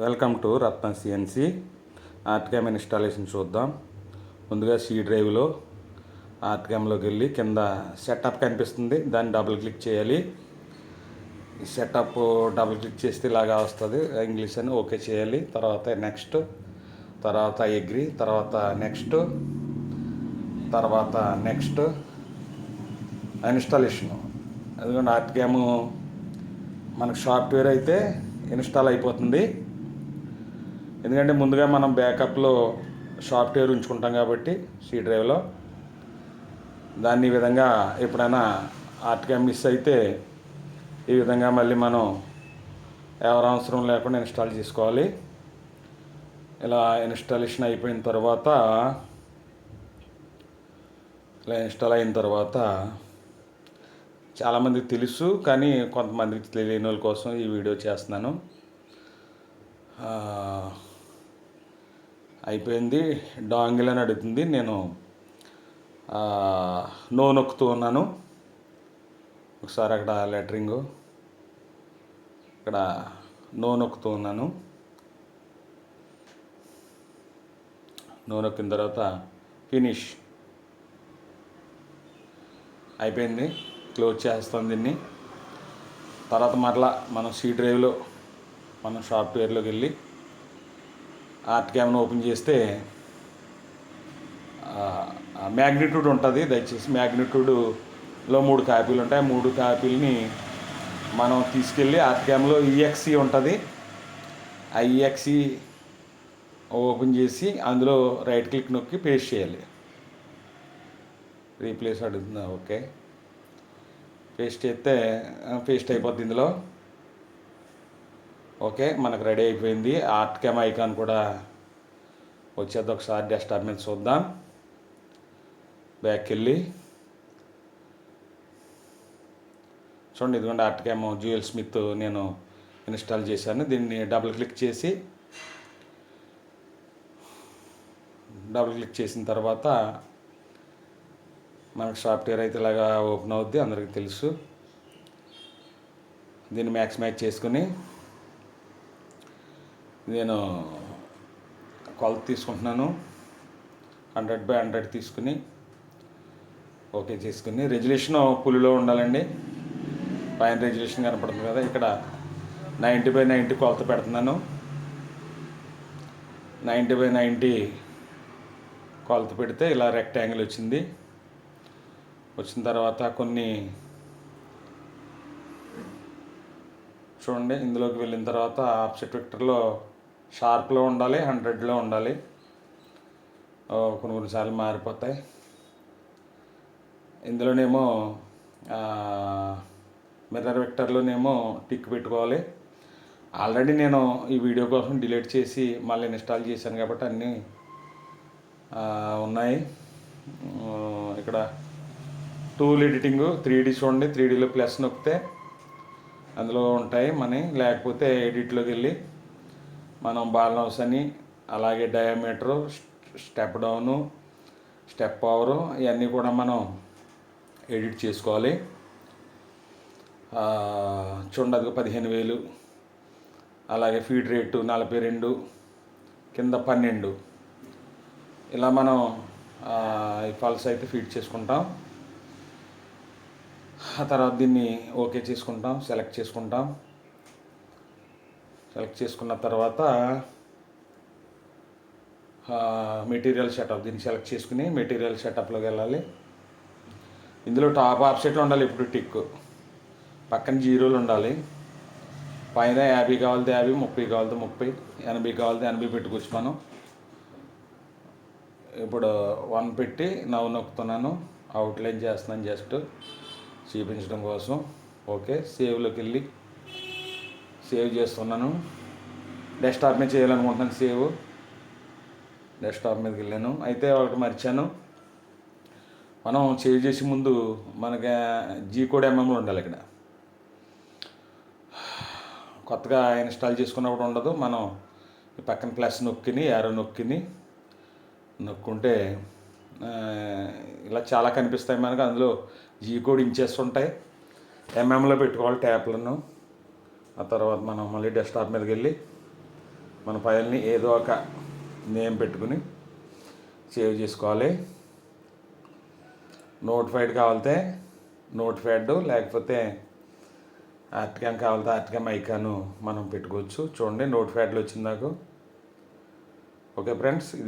Welcome to Ratna CNC ArtCAM installation చూద్దాం. ముందుగా C డ్రైవ్లో ఆర్ట్కామ్లోకి వెళ్ళి కింద సెటప్ కనిపిస్తుంది, దాన్ని డబుల్ క్లిక్ చేయాలి. ఈ సెటప్ డబుల్ క్లిక్ చేస్తే ఇలాగా వస్తుంది, ఇంగ్లీష్ అని ఓకే చేయాలి. తర్వాత నెక్స్ట్, తర్వాత అగ్రీ, తర్వాత నెక్స్ట్ ఇన్స్టాలేషను. ఎందుకంటే ఆర్ట్కామ్ మనకు సాఫ్ట్వేర్ అయితే ఇన్స్టాల్ అయిపోతుంది. ఎందుకంటే ముందుగా మనం బ్యాకప్లో సాఫ్ట్వేర్ ఉంచుకుంటాం కాబట్టి సి డ్రైవ్లో దాన్ని ఈ విధంగా ఎప్పుడైనా ఆర్ట్కామ్ మిస్ అయితే ఈ విధంగా మళ్ళీ మనం ఎవరు అవసరం లేకుండా ఇన్స్టాల్ చేసుకోవాలి. ఇలా ఇన్స్టాల్ అయిన తర్వాత చాలామందికి తెలుసు, కానీ కొంతమందికి తెలియని వాళ్ళ కోసం ఈ వీడియో చేస్తున్నాను. అయిపోయింది. డాంగిల్ అని అడుగుతుంది, నేను నో నొక్కుతూ ఉన్నాను. ఒకసారి అక్కడ లెటరింగు, ఇక్కడ నో నొక్కుతూ ఉన్నాను. నో నొక్కిన తర్వాత ఫినిష్ అయిపోయింది. క్లోజ్ చేస్తాం దీన్ని. తర్వాత మరలా మనం సి డ్రైవ్లో మనం సాఫ్ట్వేర్లోకి వెళ్ళి ఆర్ట్కామ్ను ఓపెన్ చేస్తే మ్యాగ్నిట్యూడ్ ఉంటుంది. దయచేసి మ్యాగ్నిట్యూడ్లో 3 కాపీలు ఉంటాయి. 3 కాపీలని మనం తీసుకెళ్ళి ఆర్ట్కామ్లో ఈఎక్సీ ఉంటుంది. ఆ ఈఎక్సీ ఓపెన్ చేసి అందులో రైట్ క్లిక్ నొక్కి పేస్ట్ చేయాలి. రీప్లేస్ అడుగుతుందా? ఓకే, పేస్ట్ చేస్తే పేస్ట్ అయిపోద్ది ఇందులో. ఓకే, మనకు రెడీ అయిపోయింది. ఆర్ట్కామ్ ఐకాన్ కూడా వచ్చేది. ఒకసారి డెస్క్టాప్ మీద చూద్దాం. బ్యాక్ వెళ్ళి చూడండి, ఇదిగోండి ఆర్ట్కామ్ జ్యూయల్ స్మిత్ నేను ఇన్స్టాల్ చేశాను. దీన్ని డబుల్ క్లిక్ చేసిన తర్వాత మనకు సాఫ్ట్వేర్ అయితే ఇలాగా ఓపెన్ అవుద్ది, అందరికీ తెలుసు. దీన్ని మ్యాక్సిమైజ్ చేసుకుని నేను కొలత తీసుకుంటున్నాను. 100/100 తీసుకుని ఓకే చేసుకుని, రెజల్యూషన్ ఫుల్లో ఉండాలండి. పైన రెజల్యూషన్ కనపడుతుంది కదా, ఇక్కడ 90/90 కొలత పెడుతున్నాను. 90/90 కొలత పెడితే ఇలా రెక్టాంగిల్ వచ్చింది. వచ్చిన తర్వాత కొన్ని చూడండి, ఇందులోకి వెళ్ళిన తర్వాత ఆఫ్సెట్ వెక్టర్లో షార్ప్లో ఉండాలి, 100లో ఉండాలి. కొన్నిసార్లు మారిపోతాయి. ఇందులోనేమో మిర్రర్ వెక్టర్లోనేమో టిక్ పెట్టుకోవాలి. ఆల్రెడీ నేను ఈ వీడియో కోసం డిలీట్ చేసి మళ్ళీ ఇన్స్టాల్ చేశాను కాబట్టి అన్నీ ఉన్నాయి. ఇక్కడ టూల్ ఎడిటింగ్ 3D చూడండి, 3Dలో ప్లస్ నొక్కితే అందులో ఉంటాయి మనీ. లేకపోతే ఎడిట్లోకి వెళ్ళి మనం బాలన్స్ అని, అలాగే diameter, step down, step power, ఇవన్నీ కూడా మనం ఎడిట్ చేసుకోవాలి. చూడండి, అది 15,000. అలాగే ఫీడ్ రేటు 42, కింద 12. ఇలా మనం ఈ పల్స్ అయితే ఫీడ్ చేసుకుంటాం. ఆ తర్వాత దీన్ని ఓకే చేసుకుంటాం, సెలెక్ట్ చేసుకున్న తర్వాత మెటీరియల్ సెటప్, దీన్ని సెలెక్ట్ చేసుకుని మెటీరియల్ సెటప్లోకి వెళ్ళాలి. ఇందులో టాప్ ఆఫ్సెట్లో ఉండాలి ఇప్పుడు టిక్, పక్కన జీరోలు ఉండాలి. పైన 50 కావాలితే 50, 30 కావాలితే 30, 80 కావాలితే 80 పెట్టుకోవచ్చు మనం. ఇప్పుడు 1 పెట్టి నొక్కుతున్నాను, అవుట్లైన్ చేస్తున్నాను జస్ట్ చూపించడం కోసం. ఓకే, సేవ్లోకి వెళ్ళి సేవ్ చేస్తున్నాను. డెస్క్టాప్ మీద చేయాలనుకుంటున్నాను సేవ్. డెస్క్టాప్ మీదకి వెళ్ళాను. అయితే ఒకటి మర్చాను, మనం సేవ్ చేసే ముందు మనకి జీ కోడ్ ఎంఎంలో ఉండాలి. ఇక్కడ కొత్తగా ఇన్స్టాల్ చేసుకున్నప్పుడు ఉండదు. మనం ఈ పక్కన ప్లస్ నొక్కిని, యారో నొక్కుంటే ఇలా చాలా కనిపిస్తాయి మనకు. అందులో జీ కోడ్ ఇంచెస్ ఉంటాయి, ఎంఎంలో పెట్టుకోవాలి ట్యాప్లను. ఆ తర్వాత మనం మళ్ళీ డెస్క్టాప్ మీదకి వెళ్ళి మన ఫైల్ని ఏదో ఒక నేమ్ పెట్టుకుని సేవ్ చేసుకోవాలి. నోటిఫైడ్ కావాలితే నోటిఫైడ్, లేకపోతే ఆర్టికాన్ కావాలితే ఆర్టికాన్ ఐకాను మనం పెట్టుకోవచ్చు. చూడండి నోటిఫైడ్లో వచ్చింది నాకు. ఓకే ఫ్రెండ్స్, ఇది